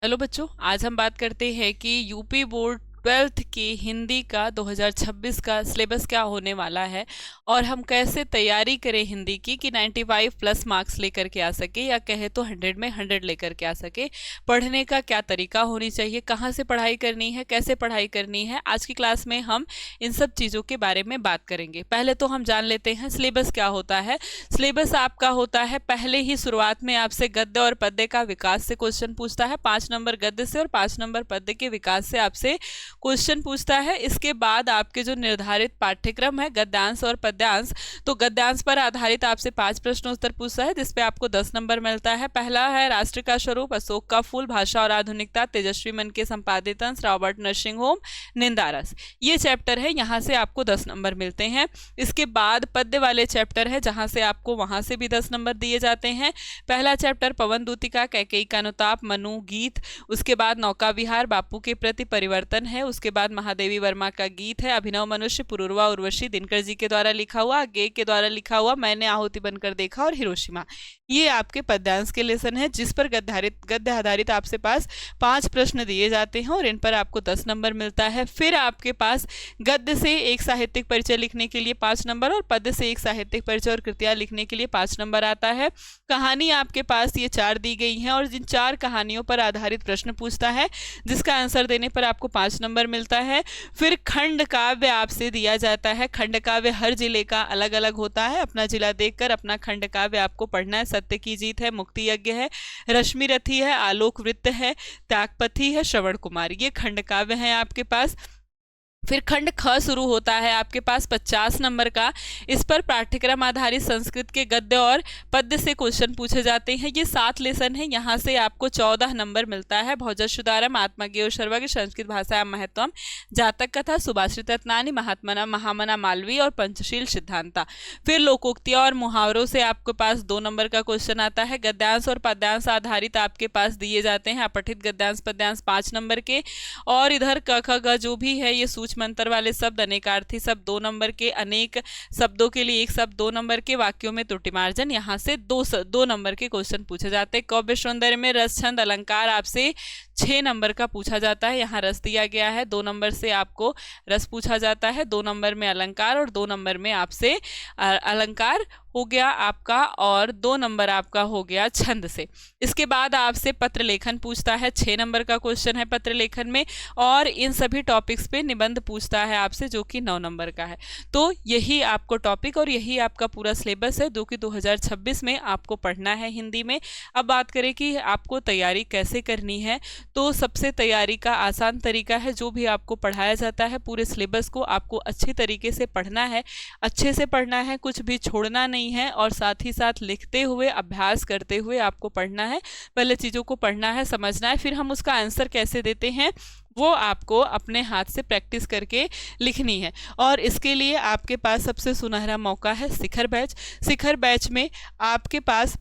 Hello बच्चों, आज हम बात करते हैं कि यूपी बोर्ड 12th की हिंदी का 2026 का सिलेबस क्या होने वाला है और हम कैसे तैयारी करें हिंदी की कि 95 प्लस मार्क्स लेकर के आ सके या कहे तो 100 में 100 लेकर के आ सके। पढ़ने का क्या तरीका होनी चाहिए, कहाँ से पढ़ाई करनी है, कैसे पढ़ाई करनी है, आज की क्लास में हम इन सब चीज़ों के बारे में बात करेंगे। पहले तो हम जान लेते हैं सिलेबस क्या होता है। सिलेबस आपका होता है, पहले ही शुरुआत में आपसे गद्य और पद्य का विकास से क्वेश्चन पूछता है। 5 नंबर गद्य से और 5 नंबर पद्य के विकास से आपसे क्वेश्चन पूछता है। इसके बाद आपके जो निर्धारित पाठ्यक्रम है गद्यांश और पद्यांश, तो गद्यांश पर आधारित आपसे 5 प्रश्न उत्तर पूछता है जिसपे आपको 10 नंबर मिलता है। पहला है राष्ट्र का स्वरूप, अशोक का फूल, भाषा और आधुनिकता, तेजस्वी मन के संपादित अंश, रॉबर्ट नरसिंह होम, निंदारस, ये चैप्टर है, यहाँ से आपको 10 नंबर मिलते हैं। इसके बाद पद्य वाले चैप्टर है जहाँ से आपको वहाँ से भी 10 नंबर दिए जाते हैं। पहला चैप्टर पवन दूतिका, कैकेयी का अनुताप, मनु गीत, उसके बाद नौका विहार, बापू के प्रति परिवर्तन है, उसके बाद महादेवी वर्मा का गीत है, अभिनव मनुष्य, पुरूरवा उर्वशी, दिनकर जी के द्वारा लिखा हुआ, गे के द्वारा लिखा हुआ, मैंने आहुति बनकर देखा और हिरोशिमा। ये आपके पद्यांश के लेसन है जिस पर गद्य आधारित आपसे पास 5 प्रश्न दिए जाते हैं और इन पर आपको 10 नंबर मिलता है। फिर आपके पास गद्य से एक साहित्यिक परिचय लिखने के लिए 5 नंबर और पद्य से एक साहित्यिक परिचय और कृतियां लिखने के लिए 5 नंबर आता है। कहानी आपके पास ये 4 दी गई हैं और जिन 4 कहानियों पर आधारित प्रश्न पूछता है जिसका आंसर देने पर आपको 5 नंबर मिलता है। फिर खंड काव्य आपसे दिया जाता है। खंड काव्य हर जिले का अलग अलग होता है, अपना जिला देखकर अपना खंड काव्य आपको पढ़ना है। सत्य की जीत है, मुक्ति यज्ञ है, रश्मि रथी है, आलोक वृत्त है, त्यागपथी है, श्रवण कुमारी, ये खंड काव्य हैं आपके पास। फिर खंड ख शुरू होता है आपके पास 50 नंबर का। इस पर पाठ्यक्रम आधारित संस्कृत के गद्य और पद्य से क्वेश्चन पूछे जाते हैं। ये 7 लेसन है, यहाँ से आपको 14 नंबर मिलता है। भौजशुदारम, आत्मज्ञ और सर्वज्ञ, संस्कृत भाषा महत्वम, जातक कथा, सुभाषित रत्नानि, महात्मना महामना मालवीय और पंचशील सिद्धांता। फिर लोकोक्तियाँ और मुहावरों से आपके पास 2 नंबर का क्वेश्चन आता है। गद्यांश और पद्यांश आधारित आपके पास दिए जाते हैं अपठित गद्यांश पद्यांश 5 नंबर के। और इधर क ख ग जो भी है ये मंत्र वाले शब्द, अनेकार्थी शब्द 2 नंबर के, अनेक शब्दों के लिए 1 शब्द 2 नंबर के, वाक्यों में त्रुटि मार्जन, यहाँ से 2 नंबर के क्वेश्चन पूछे जाते हैं। काव्य सौंदर्य में रस, छंद, अलंकार आपसे 6 नंबर का पूछा जाता है। यहाँ रस दिया गया है, 2 नंबर से आपको रस पूछा जाता है, 2 नंबर में अलंकार और 2 नंबर में आपसे अलंकार हो गया आपका और 2 नंबर आपका हो गया छंद से। इसके बाद आपसे पत्र लेखन पूछता है, 6 नंबर का क्वेश्चन है पत्र लेखन में, और इन सभी टॉपिक्स पे निबंध पूछता है आपसे जो कि 9 नंबर का है। तो यही आपको टॉपिक और यही आपका पूरा सिलेबस है जो कि 2026 में आपको पढ़ना है हिंदी में। अब बात करें कि आपको तैयारी कैसे करनी है, तो सबसे तैयारी का आसान तरीका है, जो भी आपको पढ़ाया जाता है पूरे सिलेबस को आपको अच्छी तरीके से पढ़ना है, अच्छे से पढ़ना है, कुछ भी छोड़ना नहीं है और साथ ही साथ लिखते हुए अभ्यास करते हुए आपको पढ़ना है। पहले चीज़ों को पढ़ना है, समझना है, फिर हम उसका आंसर कैसे देते हैं वो आपको अपने हाथ से प्रैक्टिस करके लिखनी है। और इसके लिए आपके पास सबसे सुनहरा मौका है शिखर बैच। शिखर बैच में आपके पास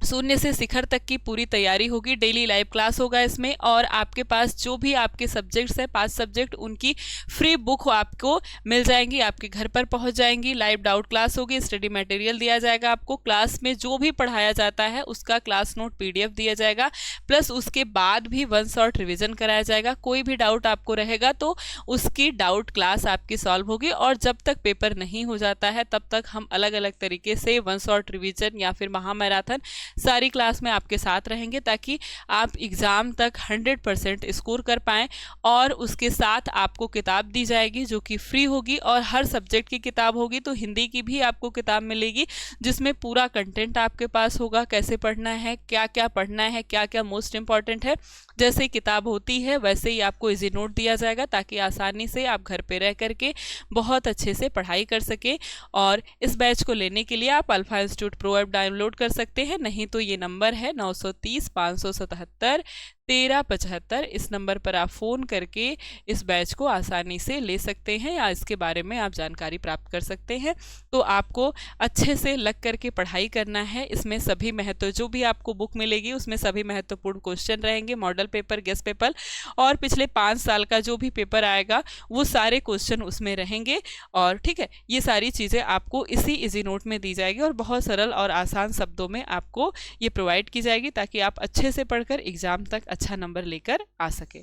0 से शिखर तक की पूरी तैयारी होगी, डेली लाइव क्लास होगा इसमें, और आपके पास जो भी आपके सब्जेक्ट्स हैं 5 सब्जेक्ट उनकी फ्री बुक आपको मिल जाएंगी, आपके घर पर पहुंच जाएंगी। लाइव डाउट क्लास होगी, स्टडी मटेरियल दिया जाएगा आपको, क्लास में जो भी पढ़ाया जाता है उसका क्लास नोट PDF दिया जाएगा, प्लस उसके बाद भी 1 शॉर्ट रिविजन कराया जाएगा। कोई भी डाउट आपको रहेगा तो उसकी डाउट क्लास आपकी सॉल्व होगी, और जब तक पेपर नहीं हो जाता है तब तक हम अलग अलग तरीके से 1 शॉर्ट रिविजन या फिर महामैराथन सारी क्लास में आपके साथ रहेंगे ताकि आप एग्ज़ाम तक 100% स्कोर कर पाएँ। और उसके साथ आपको किताब दी जाएगी जो कि फ्री होगी, और हर सब्जेक्ट की किताब होगी, तो हिंदी की भी आपको किताब मिलेगी जिसमें पूरा कंटेंट आपके पास होगा, कैसे पढ़ना है, क्या क्या पढ़ना है, क्या क्या मोस्ट इंपॉर्टेंट है। जैसे किताब होती है वैसे ही आपको इजी नोट दिया जाएगा ताकि आसानी से आप घर पे रह करके बहुत अच्छे से पढ़ाई कर सके। और इस बैच को लेने के लिए आप alpha institute pro app download कर सकते हैं, नहीं तो ये नंबर है 930 577 1375। इस नंबर पर आप फ़ोन करके इस बैच को आसानी से ले सकते हैं या इसके बारे में आप जानकारी प्राप्त कर सकते हैं। तो आपको अच्छे से लग करके पढ़ाई करना है। इसमें सभी जो भी आपको बुक मिलेगी उसमें सभी महत्वपूर्ण क्वेश्चन रहेंगे, मॉडल पेपर, गेस्ट पेपर और पिछले 5 साल का जो भी पेपर आएगा वो सारे क्वेश्चन उसमें रहेंगे। और ठीक है, ये सारी चीज़ें आपको इसी इजी नोट में दी जाएगी और बहुत सरल और आसान शब्दों में आपको आपको ये प्रोवाइड की जाएगी ताकि आप अच्छे से पढ़कर एग्ज़ाम तक अच्छा नंबर लेकर आ सके।